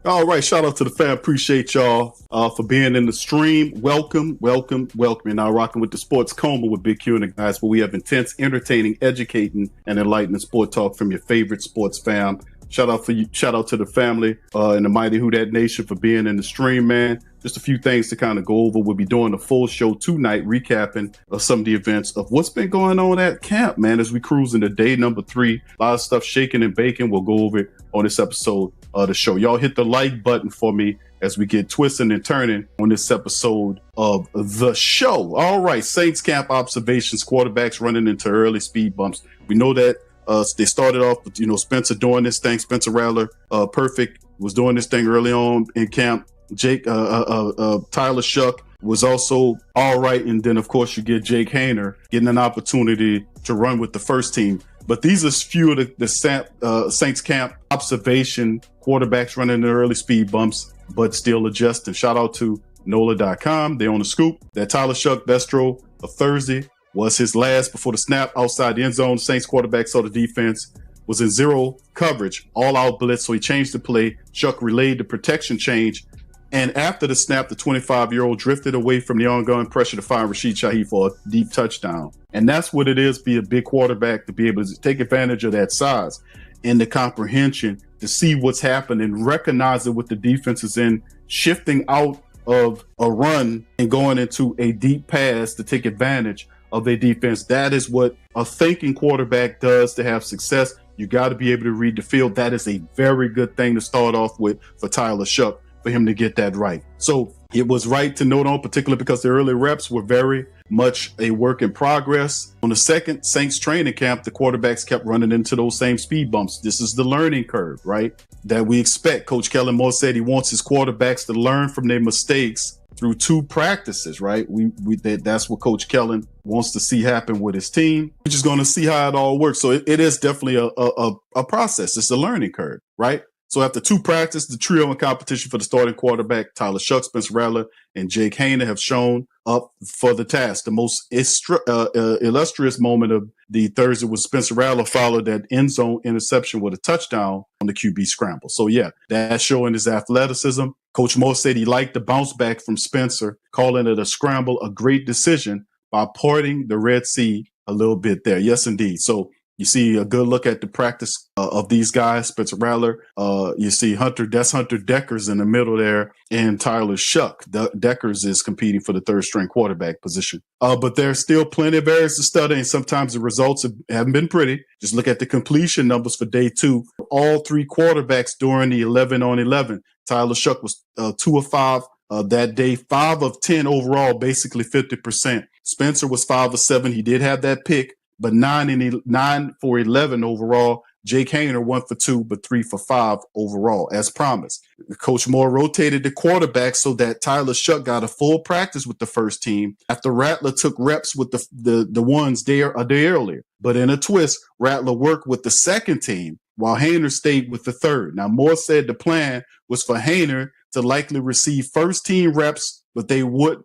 All right, shout out to the fam. Appreciate y'all for being in the stream. Welcome. You're now rocking with the Sports Coma with Big Q and the guys, where we have intense, entertaining, educating, and enlightening sport talk from your favorite sports fam. Shout out to the family and the mighty Who Dat Nation for being in the stream, man. Just a few things to kind of go over. We'll be doing a full show tonight, recapping some of the events of what's been going on at camp, man, as we cruise into day number 3. A lot of stuff shaking and baking. We'll go over it on this episode of the show. Y'all hit the like button for me as we get twisting and turning on this episode of the show. All right, Saints camp observations, quarterbacks running into early speed bumps. We know that they started off with, Spencer doing this thing. Spencer Rattler, perfect, was doing this thing early on in camp. Tyler Shuck was also all right. And then, of course, you get Jake Haener getting an opportunity to run with the first team. But these are few of the Saints camp observation quarterbacks running the early speed bumps, but still adjusting. Shout out to NOLA.com. They on the scoop that Tyler Shuck best throw of Thursday was his last before the snap outside the end zone. Saints quarterback saw the defense was in zero coverage, all out blitz. So he changed the play. Shuck relayed the protection change. And after the snap, the 25-year-old drifted away from the ongoing pressure to find Rashid Shaheed for a deep touchdown. And that's what it is, be a big quarterback, to be able to take advantage of that size and the comprehension to see what's happening, recognize it with the defense is in, shifting out of a run and going into a deep pass to take advantage of their defense. That is what a thinking quarterback does to have success. You got to be able to read the field. That is a very good thing to start off with for Tyler Shuck, for him to get that right. So it was right to note on, particularly because the early reps were very much a work in progress. On the second Saints training camp, the quarterbacks kept running into those same speed bumps. This is the learning curve, right, that we expect. Coach Kellen Moore said he wants his quarterbacks to learn from their mistakes through 2 practices, right? That's what Coach Kellen wants to see happen with his team. We're just going to see how it all works. So it is definitely a process. It's a learning curve, right? So after 2 practices, the trio in competition for the starting quarterback, Tyler Shuck, Spencer Rattler, and Jake Haener have shown up for the task. The most illustrious moment of the Thursday was Spencer Rattler followed that end zone interception with a touchdown on the QB scramble. So yeah, that's showing his athleticism. Coach Moore said he liked the bounce back from Spencer, calling it a scramble, a great decision by parting the Red Sea a little bit there. Yes, indeed. So you see a good look at the practice of these guys, Spencer Rattler. You see Hunter Deckers in the middle there, and Tyler Shuck. Deckers is competing for the third string quarterback position. But there's still plenty of areas to study, and sometimes the results haven't been pretty. Just look at the completion numbers for day 2. All 3 quarterbacks during the 11-on-11. Tyler Shuck was 2 of 5 that day, 5 of 10 overall, basically 50%. Spencer was 5 of 7. He did have that pick, but 9 for 11 overall. Jake Haener 1 for 2, but 3 for 5 overall, as promised. Coach Moore rotated the quarterback so that Tyler Shuck got a full practice with the first team after Rattler took reps with the ones there a day earlier. But in a twist, Rattler worked with the second team while Haener stayed with the third. Now, Moore said the plan was for Haener to likely receive first team reps, but they would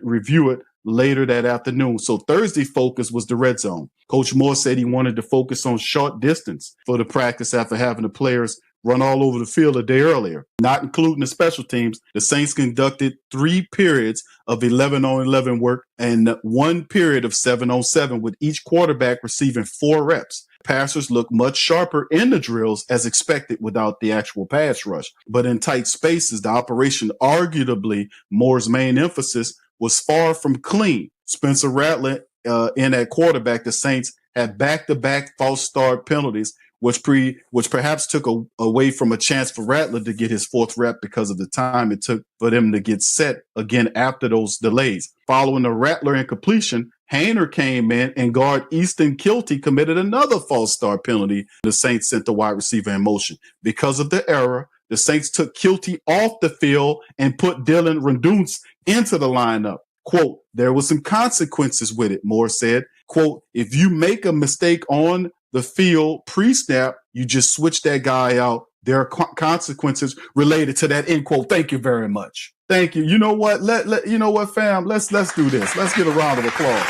review it later that afternoon. So Thursday focus was the red zone. Coach Moore said he wanted to focus on short distance for the practice after having the players run all over the field a day earlier. Not including the special teams, the Saints conducted 3 periods of 11-on-11 work and 1 period of 7-on-7, with each quarterback receiving 4 reps. Passers look much sharper in the drills as expected without the actual pass rush. But in tight spaces, the operation, arguably Moore's main emphasis, was far from clean. Spencer Rattler in at quarterback, the Saints had back-to-back false start penalties, which perhaps took away from a chance for Rattler to get his 4th rep because of the time it took for them to get set again after those delays. Following the Rattler incompletion, Haener came in and guard Easton Kilty committed another false start penalty. The Saints sent the wide receiver in motion. Because of the error, the Saints took Kilty off the field and put Dylan Renduns into the lineup. Quote, there was some consequences with it, Moore said. Quote, if you make a mistake on the field pre-snap, you just switch that guy out. There are consequences related to that, end quote. Thank you very much. Thank you. You know what? You know what, fam? Let's do this. Let's get a round of applause.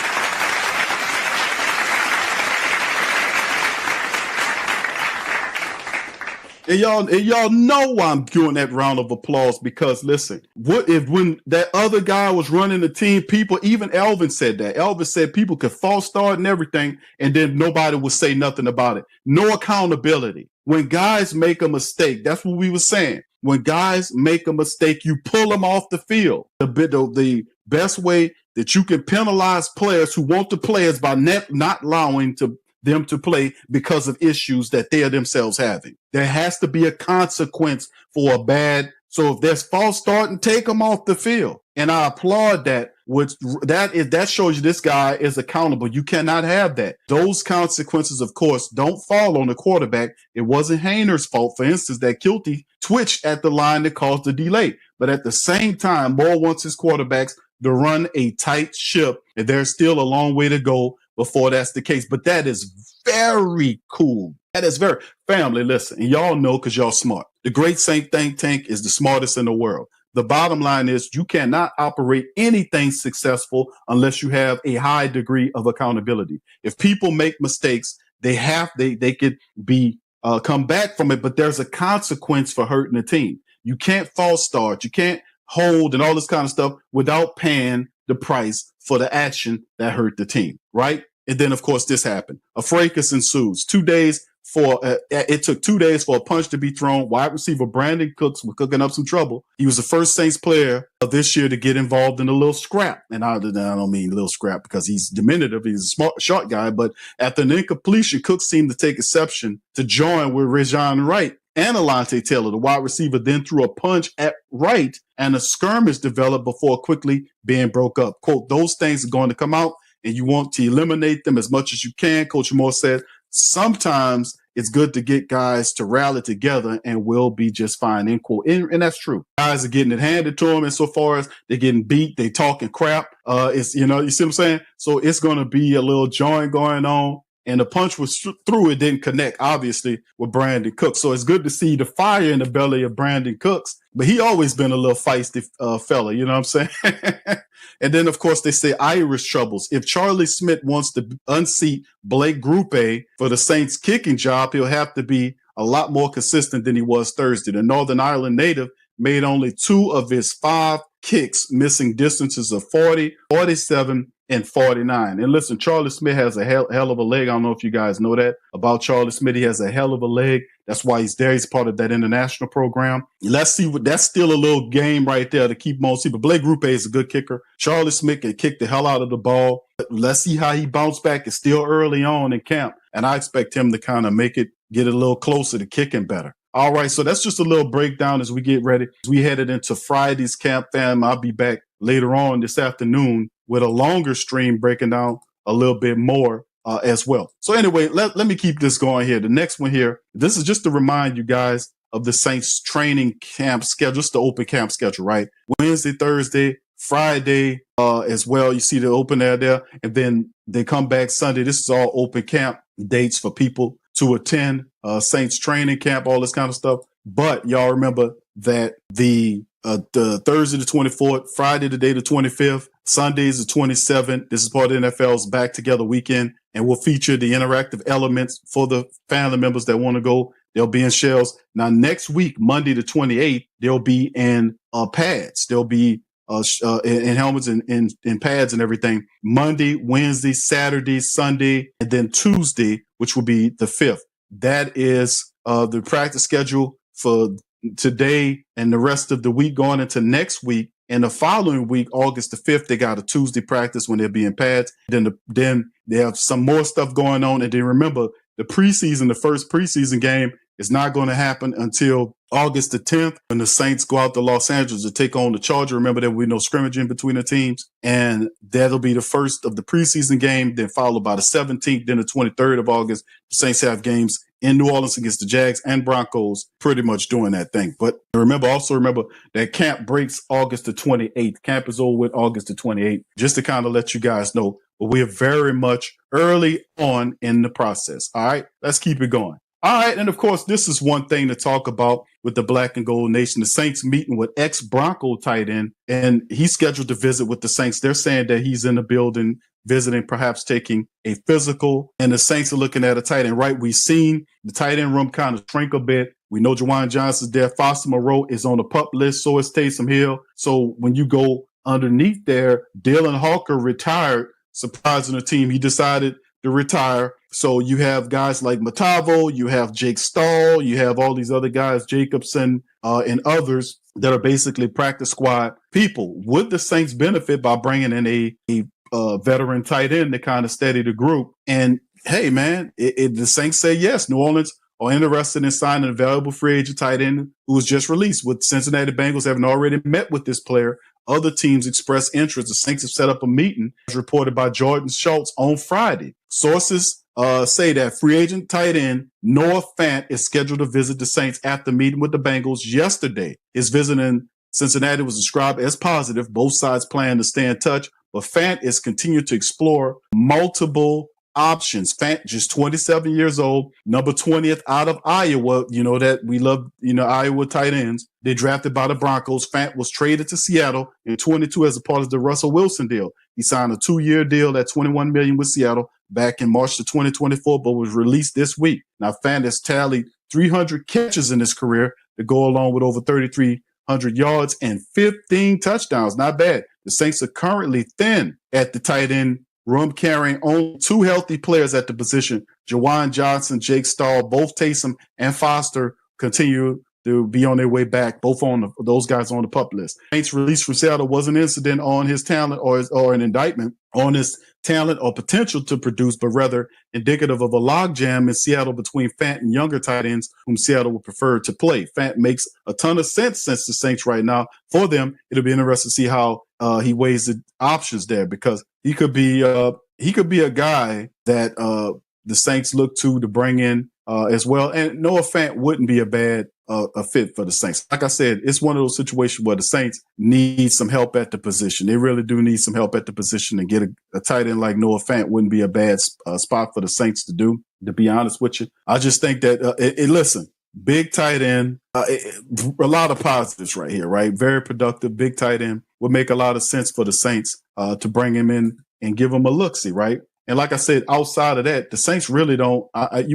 And y'all know why I'm doing that round of applause, because listen, what if when that other guy was running the team, people, even Elvin said that. Elvin said people could false start and everything, and then nobody would say nothing about it. No accountability. When guys make a mistake, that's what we were saying. When guys make a mistake, you pull them off the field. The best way that you can penalize players who want to play is by not allowing them to play because of issues that they are themselves having. There has to be a consequence for a bad. So if there's false starting, take them off the field. And I applaud that. That shows you this guy is accountable. You cannot have that. Those consequences, of course, don't fall on the quarterback. It wasn't Hayner's fault, for instance, that Kilty twitched at the line that caused the delay. But at the same time, Moore wants his quarterbacks to run a tight ship, and there's still a long way to go before that's the case. But that is very cool. That is very family. Listen, and y'all know because y'all smart. The Great Saint think tank is the smartest in the world. The bottom line is you cannot operate anything successful unless you have a high degree of accountability. If people make mistakes, they could be come back from it, but there's a consequence for hurting the team. You can't false start. You can't hold and all this kind of stuff without paying the price for the action that hurt the team, right? And then, of course, this happened. A fracas ensues. It took 2 days for a punch to be thrown. Wide receiver Brandon Cooks was cooking up some trouble. He was the first Saints player of this year to get involved in a little scrap. And I don't mean little scrap because he's diminutive. He's a smart, short guy. But after an incompletion, Cooks seemed to take exception to join with Rajon Wright and Alontae Taylor. The wide receiver then threw a punch at Wright, and a skirmish developed before quickly being broke up. Quote, those things are going to come out, and you want to eliminate them as much as you can. Coach Moore said, sometimes it's good to get guys to rally together and we'll be just fine, end quote. And that's true. Guys are getting it handed to them, and so far as they're getting beat, they talking crap. You see what I'm saying? So it's going to be a little joint going on. And the punch was through. It didn't connect, obviously, with Brandon Cooks. So it's good to see the fire in the belly of Brandon Cooks. But he always been a little feisty fella, you know what I'm saying? And then, of course, they say Irish troubles. If Charlie Smith wants to unseat Blake Grupe for the Saints kicking job, he'll have to be a lot more consistent than he was Thursday. The Northern Ireland native made only 2 of his 5 kicks, missing distances of 40, 47, and 49. And listen, Charlie Smith has a hell of a leg. I don't know if you guys know that about Charlie Smith. He has a hell of a leg. That's why he's there. He's part of that international program. Let's see that's still a little game right there to keep him on. See, but Blake Grupe is a good kicker. Charlie Smith can kick the hell out of the ball. Let's see how he bounced back. It's still early on in camp, and I expect him to kind of get it a little closer to kicking better. All right, so that's just a little breakdown as we get ready. As we headed into Friday's camp, fam, I'll be back later on this afternoon with a longer stream breaking down a little bit more as well. So anyway, let me keep this going here. The next one here, this is just to remind you guys of the Saints training camp schedule, just the open camp schedule, right? Wednesday, Thursday, Friday as well. You see the open there, and then they come back Sunday. This is all open camp dates for people to attend Saints training camp, all this kind of stuff. But y'all remember that the Thursday the 24th, Friday the day the 25th, Sundays the 27th. This is part of the NFL's Back Together weekend, and will feature the interactive elements for the family members that want to go. They'll be in shells. Now, next week, Monday the 28th, they'll be in pads. They'll be in helmets and in pads and everything. Monday, Wednesday, Saturday, Sunday, and then Tuesday, which will be the 5th. That is the practice schedule for today and the rest of the week going into next week. And the following week, August the 5th, they got a Tuesday practice when they'll be in pads. Then they have some more stuff going on. And then remember, the first preseason game is not going to happen until August the 10th when the Saints go out to Los Angeles to take on the Chargers. Remember, there will be no scrimmaging between the teams. And that'll be the first of the preseason game, then followed by the 17th, then the 23rd of August. The Saints have games in New Orleans against the Jags and Broncos, pretty much doing that thing. But also remember that camp breaks August the 28th. Camp is over with August the 28th, just to kind of let you guys know. But we're very much early on in the process. All right, let's keep it going. All right, and of course, this is one thing to talk about with the Black and Gold Nation. The Saints meeting with ex-Bronco tight end, and he's scheduled to visit with the Saints. They're saying that he's in the building visiting, perhaps taking a physical, and the Saints are looking at a tight end, right? We've seen the tight end room kind of shrink a bit We know Juwan Johnson's there. Foster Moreau is on the PUP list. So is Taysom Hill. So when you go underneath there, Dylan Hawker retired, surprising the team. He decided to retire. So you have guys like Matavo, you have Jake Stahl, you have all these other guys, Jacobson, and others that are basically practice squad people. Would the Saints benefit by bringing in a veteran tight end to kind of steady the group? And hey, man, the Saints say yes. New Orleans are interested in signing a valuable free agent tight end who was just released, with Cincinnati Bengals having already met with this player. Other teams expressed interest. The Saints have set up a meeting, as reported by Jordan Schultz on Friday. Sources say that free agent tight end Noah Fant is scheduled to visit the Saints after meeting with the Bengals yesterday. His visit in Cincinnati was described as positive. Both sides plan to stay in touch, but Fant is continuing to explore multiple options. Fant, just 27 years old, number 20th out of Iowa. You know that we love, Iowa tight ends. They drafted by the Broncos. Fant was traded to Seattle in 22 as a part of the Russell Wilson deal. He signed a 2-year deal at $21 million with Seattle back in March of 2024, but was released this week. Now, Fant has tallied 300 catches in his career to go along with over 3,300 yards and 15 touchdowns. Not bad. The Saints are currently thin at the tight end room, carrying only 2 healthy players at the position. Juwan Johnson, Jake Stahl, both Taysom and Foster continue to be on their way back, both on those guys on the PUP list. Saints release from Seattle was an incident on his talent or an indictment on his talent or potential to produce, but rather indicative of a logjam in Seattle between Fant and younger tight ends whom Seattle would prefer to play. Fant makes a ton of sense since the Saints right now. For them, it'll be interesting to see how he weighs the options there, because he could be a guy that the Saints look to bring in as well. And Noah Fant wouldn't be a bad a fit for the Saints. Like I said, it's one of those situations where the Saints need some help at the position. They really do need some help at the position, and get a tight end like Noah Fant wouldn't be a bad spot for the Saints to do, to be honest with you. I just think that, listen, big tight end, a lot of positives right here, right? Very productive, big tight end would make a lot of sense for the Saints to bring him in and give him a look-see, right? And like I said, outside of that, the Saints really don't.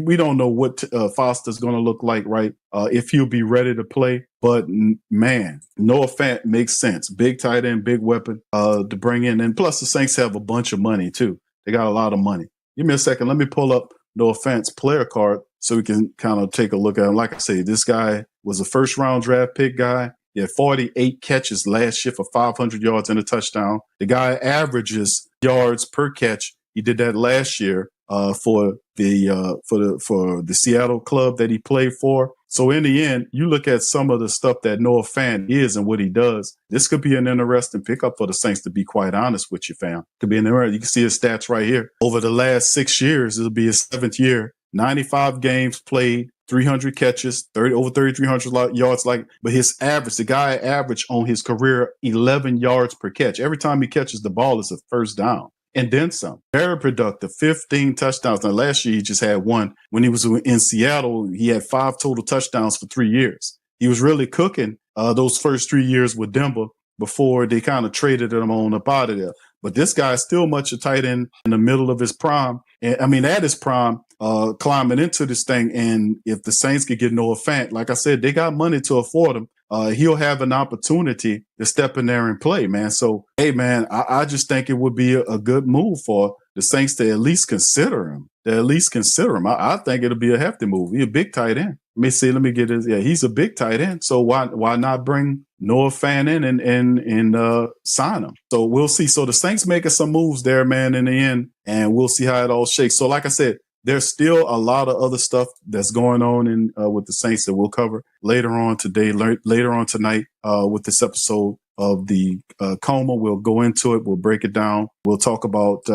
We don't know what Foster's going to look like, right? If he'll be ready to play. But man, Noah Fant makes sense. Big tight end, big weapon to bring in. And plus, the Saints have a bunch of money too. They got a lot of money. Give me a second. Let me pull up Noah Fant's player card so we can kind of take a look at him. Like I say, this guy was a first-round draft pick guy. He had 48 catches last year for 500 yards and a touchdown. The guy averages yards per catch. He did that last year for the Seattle club that he played for. So in the end, you look at some of the stuff that Noah Fant is and what he does. This could be an interesting pickup for the Saints, to be quite honest with you, fam. Could be an interesting. You can see his stats right here. Over the last 6 years, it'll be his 7th year. 95 games played, 300 catches, over 3,300 yards. But his average, the guy averaged on his career 11 yards per catch. Every time he catches the ball, it's a first down. And then some. Very productive, 15 touchdowns. Now, last year, he just had 1. When he was in Seattle, he had 5 total touchdowns for 3 years. He was really cooking those first 3 years with Denver before they kind of traded him on up out of there. But this guy is still much a tight end in the middle of his prime. And I mean, at his prime, climbing into this thing. And if the Saints could get Noah Fant, like I said, they got money to afford him. He'll have an opportunity to step in there and play, man. So, hey, man, I just think it would be a good move for the Saints to at least consider him. I think it'll be a hefty move. He's a big tight end. Let me get his. Yeah, he's a big tight end. So why not bring Noah Fant in and sign him? So we'll see. So the Saints making some moves there, man, in the end, and we'll see how it all shakes. So like I said, there's still a lot of other stuff that's going on with the Saints that we'll cover later on today, later on tonight with this episode of the Coma. We'll go into it. We'll break it down. We'll talk about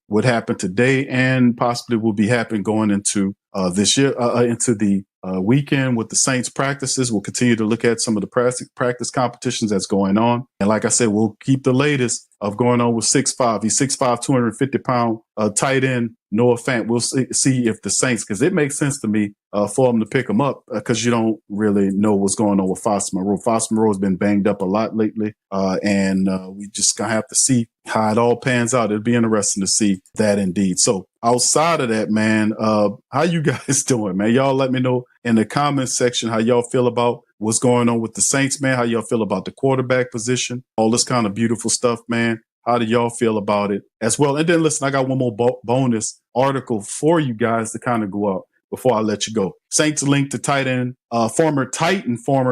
what happened today and possibly will be happening going into this year, into the weekend with the Saints practices. We'll continue to look at some of the practice competitions that's going on. And like I said, we'll keep the latest of going on with 6'5". He's 6'5", 250-pound tight end Noah Fant. We'll see if the Saints, because it makes sense to me for them to pick him up because you don't really know what's going on with Foster Moreau. Foster Moreau has been banged up a lot lately, and we just going to have to see how it all pans out. It'll be interesting to see that indeed. So outside of that, man, how you guys doing, man? Y'all let me know in the comments section how y'all feel about what's going on with the Saints, man. How y'all feel about the quarterback position, all this kind of beautiful stuff, man. How do y'all feel about it as well? And then listen, I got one more bonus article for you guys to kind of go out before I let you go. Saints linked to tight end, former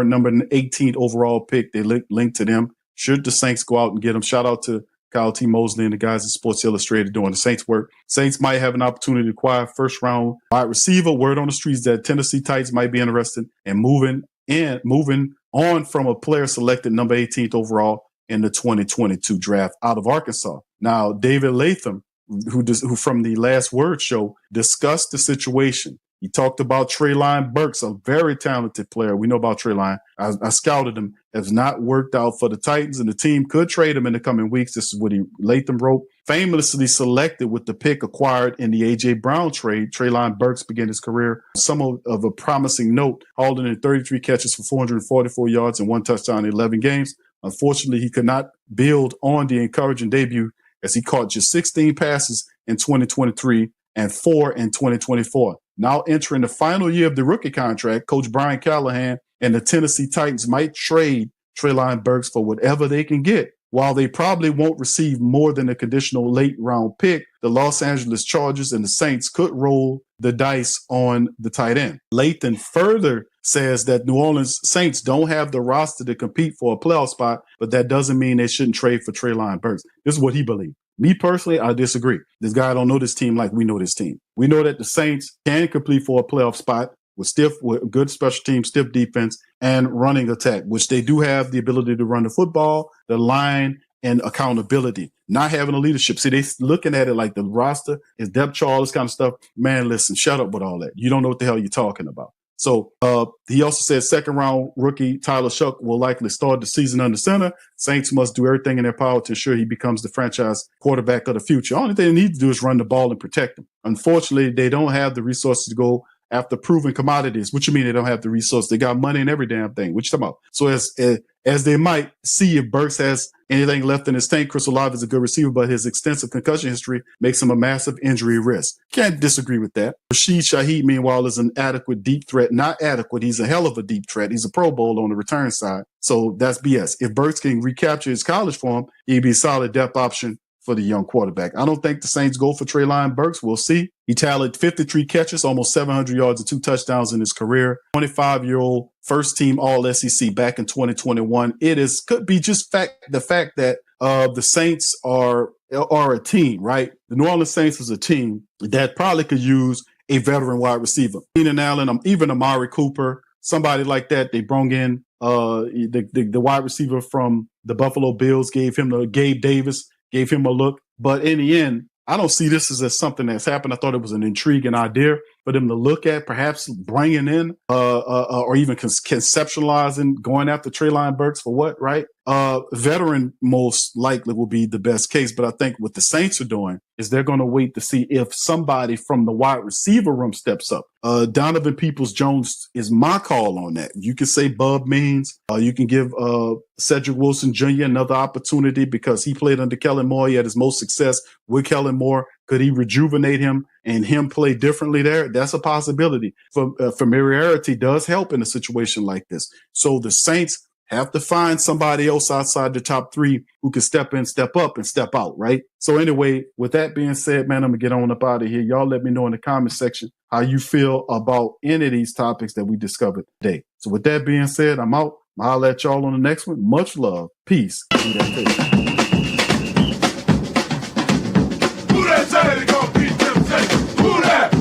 number 18th overall pick. They linked to them. Should the Saints go out and get him? Shout out to Kyle T. Mosley and the guys at Sports Illustrated doing the Saints work. Saints might have an opportunity to acquire first round wide receiver. Word on the streets that Tennessee Titans might be interested in moving on from a player selected number 18th overall in the 2022 draft out of Arkansas. Now, David Latham, who from the Last Word show, discussed the situation. He talked about Treylon Burks, a very talented player. We know about Treylon. I scouted him. Has not worked out for the Titans, and the team could trade him in the coming weeks. This is what Latham wrote. Famously selected with the pick acquired in the A.J. Brown trade, Treylon Burks began his career somewhat of a promising note, hauling in 33 catches for 444 yards and 1 touchdown in 11 games. Unfortunately, he could not build on the encouraging debut as he caught just 16 passes in 2023 and 4 in 2024. Now entering the final year of the rookie contract, Coach Brian Callahan and the Tennessee Titans might trade Treylon Burks for whatever they can get. While they probably won't receive more than a conditional late round pick, the Los Angeles Chargers and the Saints could roll the dice on the tight end. Latham further says that New Orleans Saints don't have the roster to compete for a playoff spot, but that doesn't mean they shouldn't trade for Treylon Burks. This is what he believes. Me personally, I disagree. This guy don't know this team like we know this team. We know that the Saints can compete for a playoff spot with good special team, stiff defense, and running attack, which they do have the ability to run the football, the line, and accountability. Not having a leadership. See, they looking at it like the roster is depth chart, all this kind of stuff. Man, listen, shut up with all that. You don't know what the hell you're talking about. So he also said second-round rookie Tyler Shuck will likely start the season under center. Saints must do everything in their power to ensure he becomes the franchise quarterback of the future. Only thing they need to do is run the ball and protect him. Unfortunately, they don't have the resources to go after proven commodities. What you mean they don't have the resources? They got money and every damn thing. What you talking about? So as they might see if Burks has anything left in his tank, Chris Olave is a good receiver, but his extensive concussion history makes him a massive injury risk. Can't disagree with that. Rashid Shaheed, meanwhile, is an adequate deep threat. Not adequate. He's a hell of a deep threat. He's a Pro Bowl on the return side. So that's BS. If Burks can recapture his college form, he'd be a solid depth option for the young quarterback. I don't think the Saints go for Treylon Burks. We'll see. He tallied 53 catches, almost 700 yards and 2 touchdowns in his career. 25-year-old first team All SEC back in 2021. Could be just the fact that the Saints are a team, right? The New Orleans Saints is a team that probably could use a veteran wide receiver. Keenan Allen, even Amari Cooper, somebody like that. They brought in the wide receiver from the Buffalo Bills, gave Gabe Davis, gave him a look. But in the end, I don't see this as something that's happened. I thought it was an intriguing idea for them to look at, perhaps bringing in or even conceptualizing going after Treylon Burks for what, right? Veteran most likely will be the best case. But I think what the Saints are doing is they're going to wait to see if somebody from the wide receiver room steps up. Donovan Peoples-Jones is my call on that. You can say Bub Means. You can give Cedric Wilson Jr. another opportunity because he played under Kellen Moore. He had his most success with Kellen Moore. Could he rejuvenate him and him play differently there? That's a possibility. Familiarity does help in a situation like this. So the Saints have to find somebody else outside the top three who can step in, step up, and step out, right? So anyway, with that being said, man, I'm going to get on up out of here. Y'all let me know in the comment section how you feel about any of these topics that we discovered today. So with that being said, I'm out. I'll let y'all on the next one. Much love. Peace. Who that say they gonna beat them? Who that?